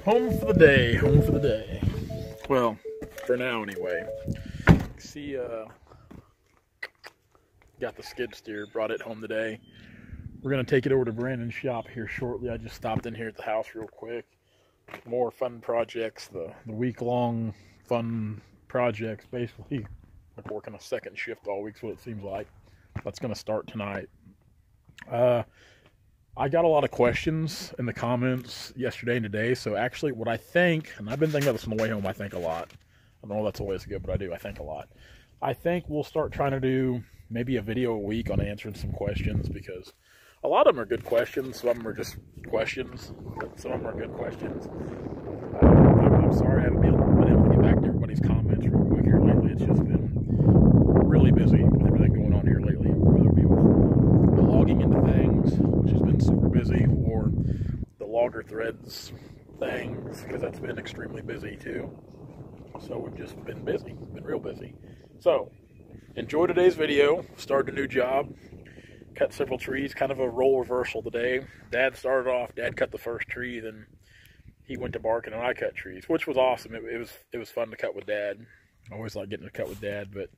Home for the day, home for the day. Well, for now anyway. See, got the skid steer, brought it home today. We're gonna take it over to Brandon's shop here shortly. I just stopped in here at the house real quick. More fun projects, the week-long fun projects, basically like working a second shift all week's what it seems like. That's gonna start tonight. I got a lot of questions in the comments yesterday and today, so actually what I think, and I've been thinking about this on the way home, I think a lot. I don't know if that's always good, but I think a lot. I think we'll start trying to do maybe a video a week on answering some questions, because a lot of them are good questions, some of them are just questions, but some of them are good questions. I'm sorry I haven't been able to get back to everybody's comments real quick here lately. It's just been really busy with everything going on here lately, whether it be with the logging into things, which has been super busy, or the logger threads things, because that's been extremely busy too. So we've just been busy, been real busy. So enjoy today's video. Started a new job, cut several trees, kind of a role reversal today. Dad started off, Dad cut the first tree, then he went to barking and I cut trees, which was awesome. It was fun to cut with Dad. I always like getting to cut with Dad, but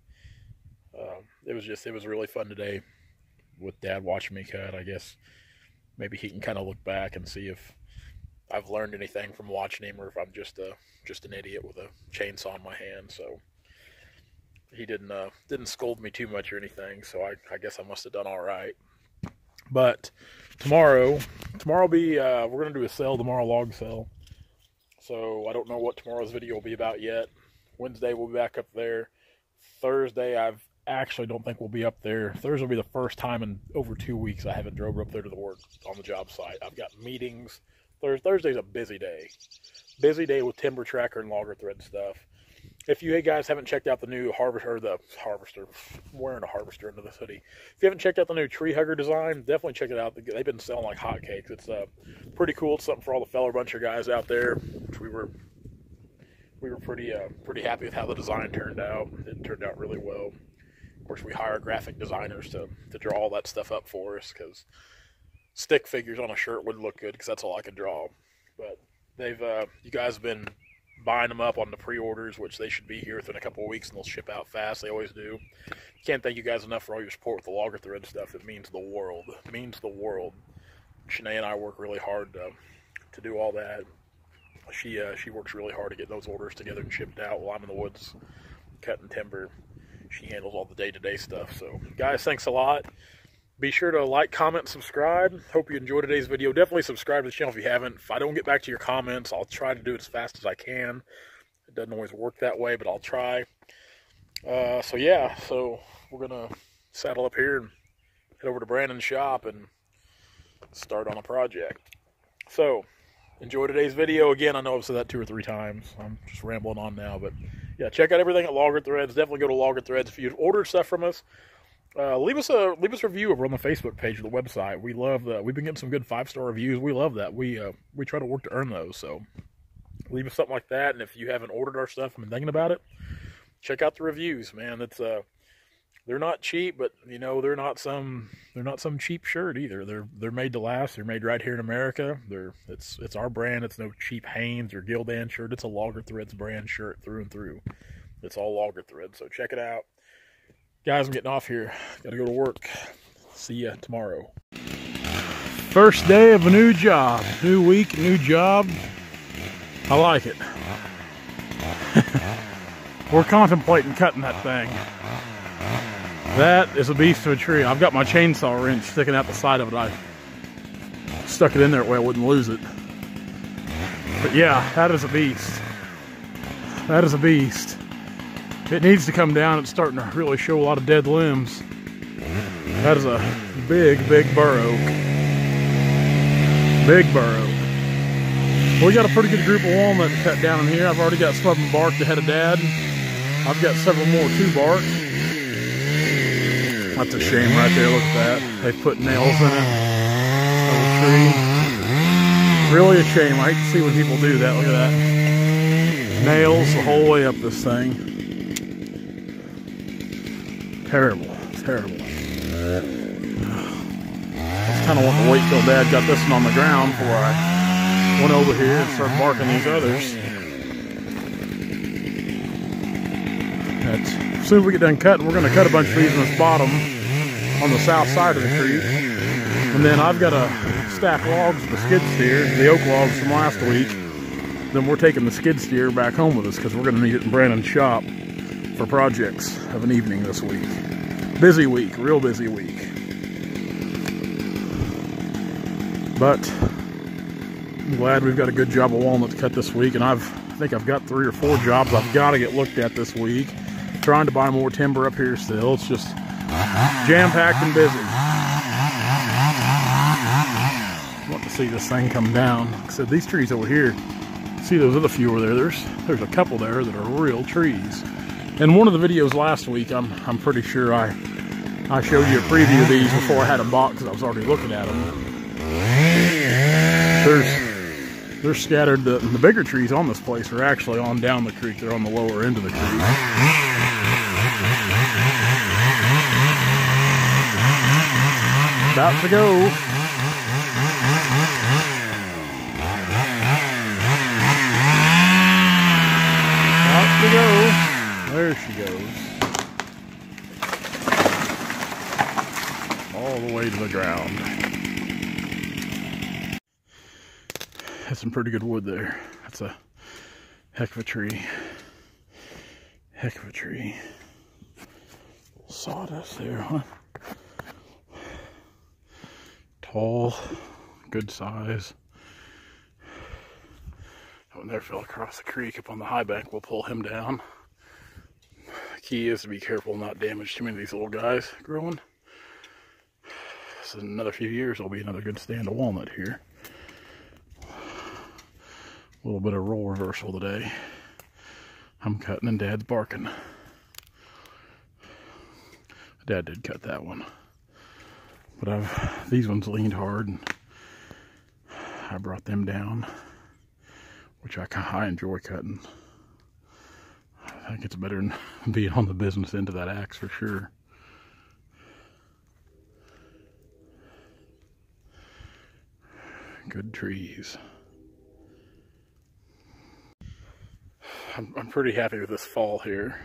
it was really fun today with Dad watching me cut. I guess maybe he can kind of look back and see if I've learned anything from watching him, or if I'm just an idiot with a chainsaw in my hand. So he didn't scold me too much or anything, so I guess I must have done all right. But tomorrow will be we're gonna do a sale tomorrow, log sale. So I don't know what tomorrow's video will be about yet. Wednesday we'll be back up there. Thursday I've actually don't think we'll be up there. Thursday will be the first time in over 2 weeks I haven't drove up there to the work on the job site. I've got meetings. Thursday's a busy day. Busy day with timber tracker and logger thread stuff. If you guys haven't checked out the new harvester, I'm wearing a harvester under this hoodie. If you haven't checked out the new tree hugger design, definitely check it out. They've been selling like hotcakes. It's pretty cool. It's something for all the fellow buncher guys out there. We were pretty happy with how the design turned out. It turned out really well. Of course, we hire graphic designers to draw all that stuff up for us, because stick figures on a shirt would look good, because that's all I could draw. But you guys have been buying them up on the pre-orders, which they should be here within a couple of weeks, and they'll ship out fast. They always do. Can't thank you guys enough for all your support with the logger thread stuff. It means the world. It means the world. Shanae and I work really hard to do all that. She works really hard to get those orders together and shipped out while I'm in the woods cutting timber. She handles all the day-to-day stuff. So, guys, thanks a lot. Be sure to like, comment, subscribe. Hope you enjoyed today's video. Definitely subscribe to the channel if you haven't. If I don't get back to your comments, I'll try to do it as fast as I can. It doesn't always work that way, but I'll try. So yeah, we're going to saddle up here and head over to Brandon's shop and start on a project. So, enjoy today's video. Again, I know I've said that 2 or 3 times. I'm just rambling on now, but yeah, check out everything at Logger Threads. Definitely go to Logger Threads. If you've ordered stuff from us, leave us a review over on the Facebook page of the website. We love that. We've been getting some good 5-star reviews. We love that. We try to work to earn those. So leave us something like that. And if you haven't ordered our stuff and been thinking about it, check out the reviews, man. It's they're not cheap, but you know, they're not some cheap shirt either. They're made to last. They're made right here in America. It's our brand. It's no cheap Hanes or Gildan shirt. It's a Logger Threads brand shirt through and through. It's all Logger Threads. So check it out. Guys, I'm getting off here. Got to go to work. See ya tomorrow. First day of a new job. New week, new job. I like it. We're contemplating cutting that thing. That is a beast of a tree. I've got my chainsaw wrench sticking out the side of it. I stuck it in there that way I wouldn't lose it. But yeah, that is a beast. That is a beast. It needs to come down. It's starting to really show a lot of dead limbs. That is a big, big bur oak. Big bur oak. We got a pretty good group of walnut to cut down in here. I've already got some of them barked ahead of Dad. I've got several more to bark. That's a shame right there. Look at that. They put nails in it. Little tree. Really a shame. I hate to see when people do that. Look at that. Nails the whole way up this thing. Terrible. Terrible. I was kind of wanting to wait till Dad got this one on the ground before I one over here and start barking these others. As soon as we get done cutting, we're going to cut a bunch of these in this bottom on the south side of the creek. And then I've got to stack logs with the skid steer, the oak logs from last week. Then we're taking the skid steer back home with us because we're going to need it in Brandon's shop for projects of an evening this week. Busy week, real busy week. But I'm glad we've got a good job of walnut to cut this week, and I think I've got 3 or 4 jobs I've got to get looked at this week. Trying to buy more timber up here still. It's just jam-packed and busy. I want to see this thing come down. Like I said, these trees over here, see those other few over there, there's a couple there that are real trees. In one of the videos last week, I'm pretty sure I showed you a preview of these before I had them bought because I was already looking at them. They're scattered. The bigger trees on this place are actually on down the creek. They're on the lower end of the creek. About to go. About to go. There she goes. All the way to the ground. That's some pretty good wood there. That's a heck of a tree. Heck of a tree. Sawdust there, huh? Tall, good size. That one there fell across the creek up on the high bank. We'll pull him down. The key is to be careful not damage too many of these little guys growing. So in another few years, there'll be another good stand of walnut here. A little bit of role reversal today. I'm cutting and Dad's barking. Dad did cut that one. But these ones leaned hard and I brought them down, which I enjoy cutting. I think it's better than being on the business end of that axe for sure. Good trees. I'm pretty happy with this fall here.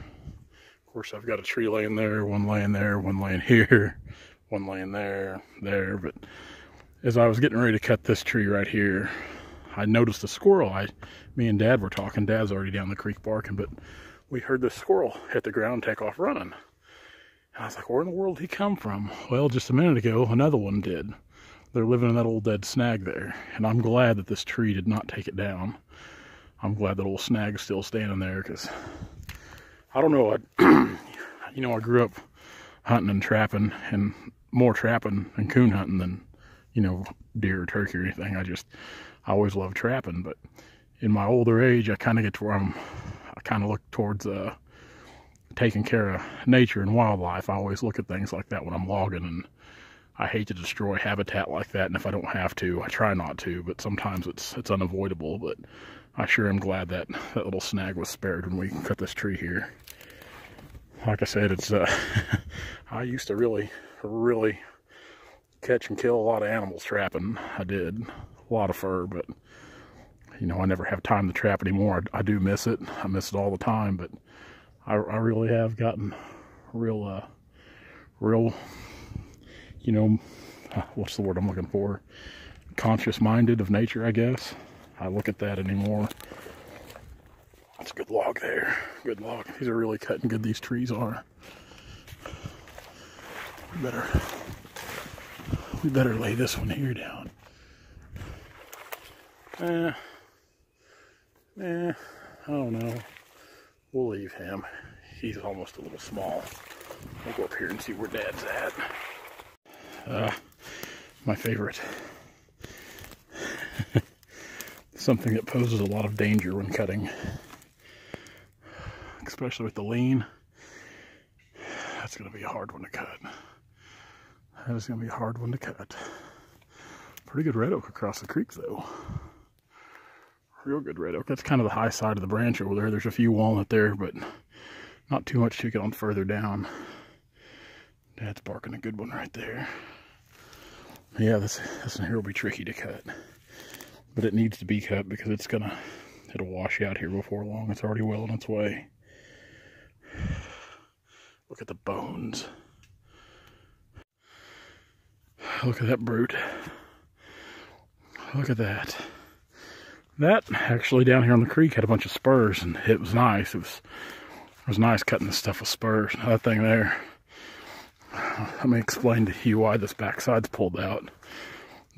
Of course, I've got a tree laying there, one laying there, one laying here, one laying there, but as I was getting ready to cut this tree right here, I noticed a squirrel. Me and Dad were talking. Dad's already down the creek barking, but we heard this squirrel hit the ground, take off running. And I was like, where in the world did he come from? Well, just a minute ago, another one did. They're living in that old dead snag there, and I'm glad that this tree did not take it down. I'm glad that old snag is still standing there, because I don't know, you know, I grew up hunting and trapping, and more trapping and coon hunting than, you know, deer or turkey or anything. I always loved trapping, but in my older age, I kind of get to where I kind of look towards taking care of nature and wildlife. I always look at things like that when I'm logging, and I hate to destroy habitat like that, and if I don't have to, I try not to, but sometimes it's unavoidable. But I sure am glad that little snag was spared when we cut this tree here. Like I said, it's I used to really catch and kill a lot of animals trapping. I did. A lot of fur, but you know, I never have time to trap anymore. I do miss it. I miss it all the time, but I really have gotten real, you know, what's the word I'm looking for? Conscious-minded of nature, I guess. I look at that anymore. That's a good log there. Good log. These are really cutting good, these trees are. We better lay this one here down. I don't know. We'll leave him. He's almost a little small. We'll go up here and see where Dad's at. My favorite. Something that poses a lot of danger when cutting, especially with the lean. That's going to be a hard one to cut. That is going to be a hard one to cut. Pretty good red oak across the creek, though. Real good red oak. That's kind of the high side of the branch over there. There's a few walnut there, but not too much to get on further down. Dad's barking a good one right there. Yeah, this one here will be tricky to cut. but it needs to be cut because it'll wash out here before long. It's already well on its way. Look at the bones. Look at that brute. Look at that. That actually down here on the creek had a bunch of spurs, and it was nice. It was nice cutting this stuff with spurs. That thing there. Let me explain to you why this backside's pulled out.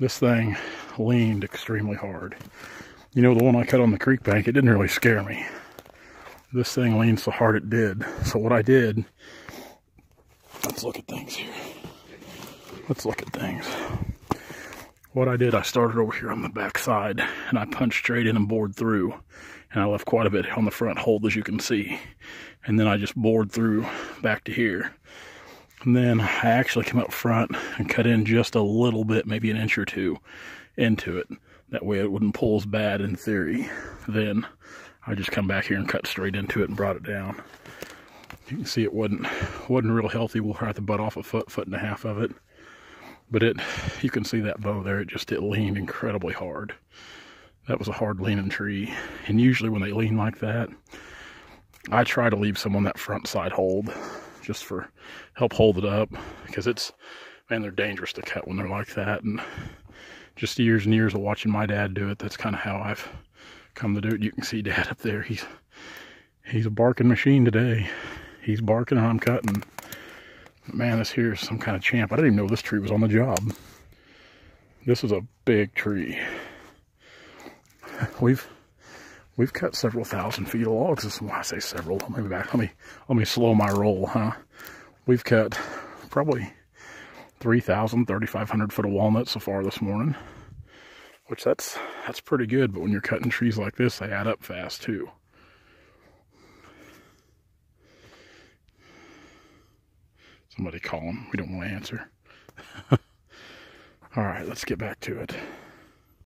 This thing leaned extremely hard. You know, the one I cut on the creek bank, it didn't really scare me. This thing leaned so hard it did. So what I did, let's look at things here. Let's look at things. What I did, I started over here on the back side, and I punched straight in and bored through. And I left quite a bit on the front hold, as you can see. And then I just bored through back to here. And then I actually came up front and cut in just a little bit, maybe an inch or two into it. That way it wouldn't pull as bad in theory. Then I just come back here and cut straight into it and brought it down. You can see it wasn't real healthy. We'll try to butt off a foot and a half of it. But you can see that bow there, it leaned incredibly hard. That was a hard leaning tree. And usually when they lean like that, I try to leave some on that front side hold, just for help hold it up, because man, they're dangerous to cut when they're like that. And just years and years of watching my dad do it, that's kind of how I've come to do it. You can see Dad up there, he's a barking machine today. He's barking and I'm cutting. Man, this here is some kind of champ. I didn't even know this tree was on the job. This is a big tree. We've cut several thousand feet of logs. This is why I say several. Let me slow my roll, huh? We've cut probably 3,000, 3,500 foot of walnut so far this morning, which that's pretty good. But when you're cutting trees like this, they add up fast too. Somebody call him. We don't want to answer. All right, let's get back to it.